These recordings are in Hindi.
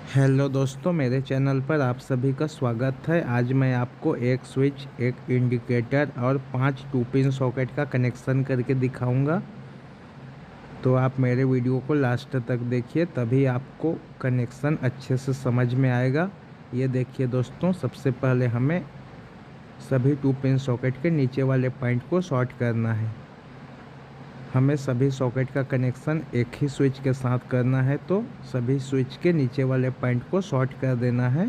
हेलो दोस्तों, मेरे चैनल पर आप सभी का स्वागत है। आज मैं आपको एक स्विच, एक इंडिकेटर और 5 टू पिन सॉकेट का कनेक्शन करके दिखाऊंगा। तो आप मेरे वीडियो को लास्ट तक देखिए, तभी आपको कनेक्शन अच्छे से समझ में आएगा। ये देखिए दोस्तों, सबसे पहले हमें सभी टू पिन सॉकेट के नीचे वाले पॉइंट को शॉर्ट करना है। हमें सभी सॉकेट का कनेक्शन एक ही स्विच के साथ करना है, तो सभी स्विच के नीचे वाले पॉइंट को शॉर्ट कर देना है।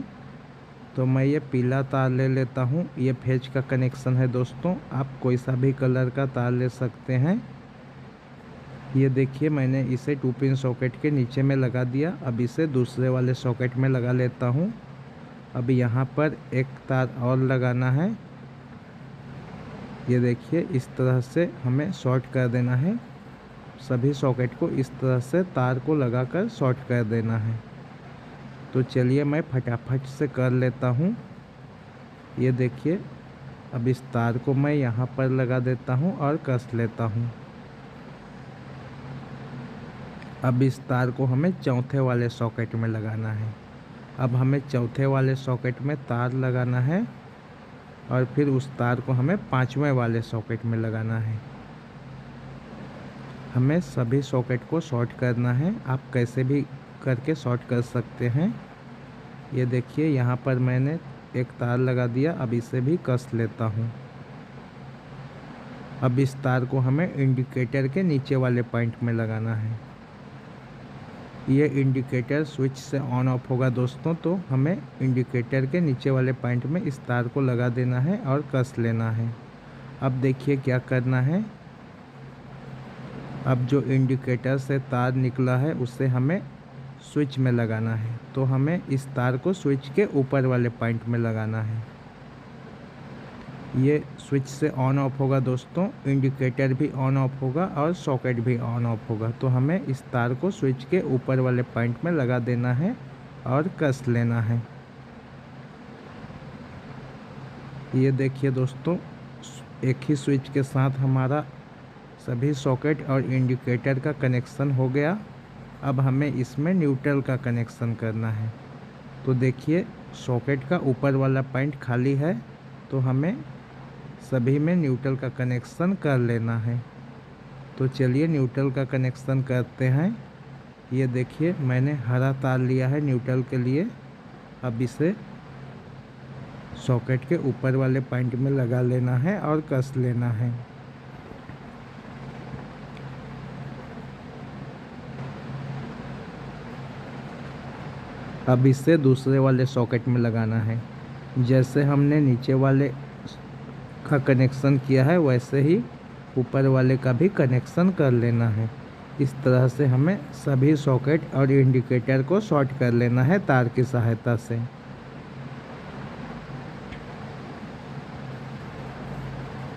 तो मैं ये पीला तार ले लेता हूँ। ये फेज का कनेक्शन है दोस्तों, आप कोई सा भी कलर का तार ले सकते हैं। ये देखिए, मैंने इसे टू पिन सॉकेट के नीचे में लगा दिया। अब इसे दूसरे वाले सॉकेट में लगा लेता हूँ। अब यहाँ पर एक तार और लगाना है। ये देखिए, इस तरह से हमें शॉर्ट कर देना है। सभी सॉकेट को इस तरह से तार को लगाकर शॉर्ट कर देना है। तो चलिए मैं फटाफट से कर लेता हूँ। ये देखिए, अब इस तार को मैं यहाँ पर लगा देता हूँ और कस लेता हूँ। अब इस तार को हमें चौथे वाले सॉकेट में लगाना है। अब हमें चौथे वाले सॉकेट में तार लगाना है और फिर उस तार को हमें पांचवें वाले सॉकेट में लगाना है। हमें सभी सॉकेट को शॉर्ट करना है। आप कैसे भी करके शॉर्ट कर सकते हैं। ये देखिए, यहाँ पर मैंने एक तार लगा दिया। अब इसे भी कस लेता हूँ। अब इस तार को हमें इंडिकेटर के नीचे वाले पॉइंट में लगाना है। ये इंडिकेटर स्विच से ऑन ऑफ होगा दोस्तों, तो हमें इंडिकेटर के नीचे वाले पॉइंट में इस तार को लगा देना है और कस लेना है। अब देखिए क्या करना है। अब जो इंडिकेटर से तार निकला है उसे हमें स्विच में लगाना है। तो हमें इस तार को स्विच के ऊपर वाले पॉइंट में लगाना है। ये स्विच से ऑन ऑफ होगा दोस्तों, इंडिकेटर भी ऑन ऑफ होगा और सॉकेट भी ऑन ऑफ होगा। तो हमें इस तार को स्विच के ऊपर वाले पॉइंट में लगा देना है और कस लेना है। ये देखिए दोस्तों, एक ही स्विच के साथ हमारा सभी सॉकेट और इंडिकेटर का कनेक्शन हो गया। अब हमें इसमें न्यूट्रल का कनेक्शन करना है। तो देखिए, सॉकेट का ऊपर वाला पॉइंट खाली है, तो हमें सभी में न्यूट्रल का कनेक्शन कर लेना है। तो चलिए न्यूट्रल का कनेक्शन करते हैं। ये देखिए, मैंने हरा तार लिया है न्यूट्रल के लिए। अब इसे सॉकेट के ऊपर वाले पॉइंट में लगा लेना है और कस लेना है। अब इसे दूसरे वाले सॉकेट में लगाना है। जैसे हमने नीचे वाले का कनेक्शन किया है, वैसे ही ऊपर वाले का भी कनेक्शन कर लेना है। इस तरह से हमें सभी सॉकेट और इंडिकेटर को शॉर्ट कर लेना है तार की सहायता से।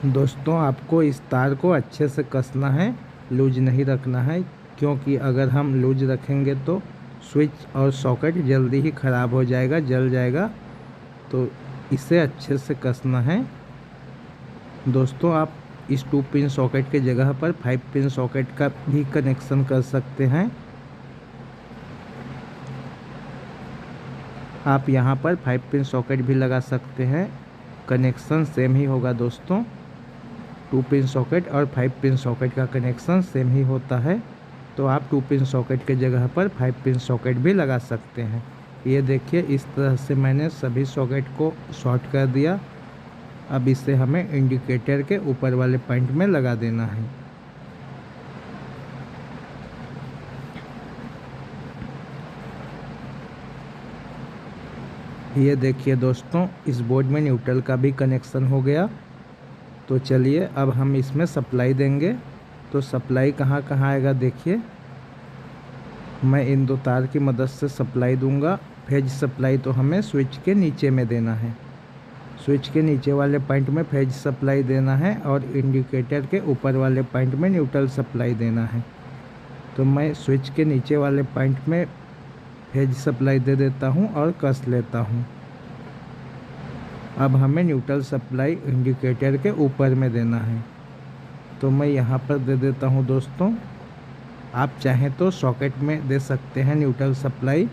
दोस्तों, आपको इस तार को अच्छे से कसना है, लूज नहीं रखना है, क्योंकि अगर हम लूज रखेंगे तो स्विच और सॉकेट जल्दी ही ख़राब हो जाएगा, जल जाएगा। तो इसे अच्छे से कसना है। दोस्तों, आप इस 2 पिन सॉकेट के जगह पर 5 पिन सॉकेट का भी कनेक्शन कर सकते हैं। आप यहाँ पर 5 पिन सॉकेट भी लगा सकते हैं, कनेक्शन सेम ही होगा दोस्तों। 2 पिन सॉकेट और 5 पिन सॉकेट का कनेक्शन सेम ही होता है। तो आप 2 पिन सॉकेट के जगह पर 5 पिन सॉकेट भी लगा सकते हैं। ये देखिए, इस तरह से मैंने सभी सॉकेट को शॉर्ट कर दिया। अब इसे हमें इंडिकेटर के ऊपर वाले पॉइंट में लगा देना है। ये देखिए दोस्तों, इस बोर्ड में न्यूट्रल का भी कनेक्शन हो गया। तो चलिए अब हम इसमें सप्लाई देंगे। तो सप्लाई कहाँ कहाँ आएगा देखिए, मैं इन 2 तार की मदद से सप्लाई दूंगा। फेज सप्लाई तो हमें स्विच के नीचे में देना है। स्विच के नीचे वाले पॉइंट में फेज सप्लाई देना है और इंडिकेटर के ऊपर वाले पॉइंट में न्यूट्रल सप्लाई देना है। तो मैं स्विच के नीचे वाले पॉइंट में फेज सप्लाई दे देता हूं और कस लेता हूं। अब हमें न्यूट्रल सप्लाई इंडिकेटर के ऊपर में देना है। तो मैं यहाँ पर दे देता हूँ दोस्तों। आप चाहें तो सॉकेट में दे सकते हैं न्यूट्रल सप्लाई।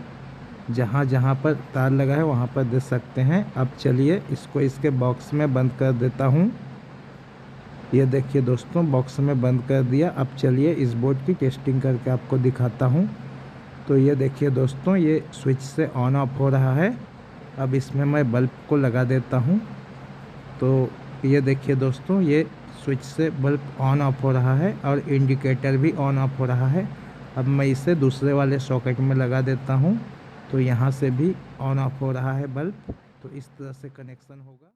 जहाँ जहाँ पर तार लगा है वहाँ पर दे सकते हैं। अब चलिए इसको इसके बॉक्स में बंद कर देता हूँ। ये देखिए दोस्तों, बॉक्स में बंद कर दिया। अब चलिए इस बोर्ड की टेस्टिंग करके आपको दिखाता हूँ। तो ये देखिए दोस्तों, ये स्विच से ऑन ऑफ हो रहा है। अब इसमें मैं बल्ब को लगा देता हूँ। तो ये देखिए दोस्तों, ये स्विच से बल्ब ऑन ऑफ हो रहा है और इंडिकेटर भी ऑन ऑफ हो रहा है। अब मैं इसे दूसरे वाले सॉकेट में लगा देता हूँ। तो यहाँ से भी ऑन ऑफ हो रहा है बल्ब। तो इस तरह से कनेक्शन होगा।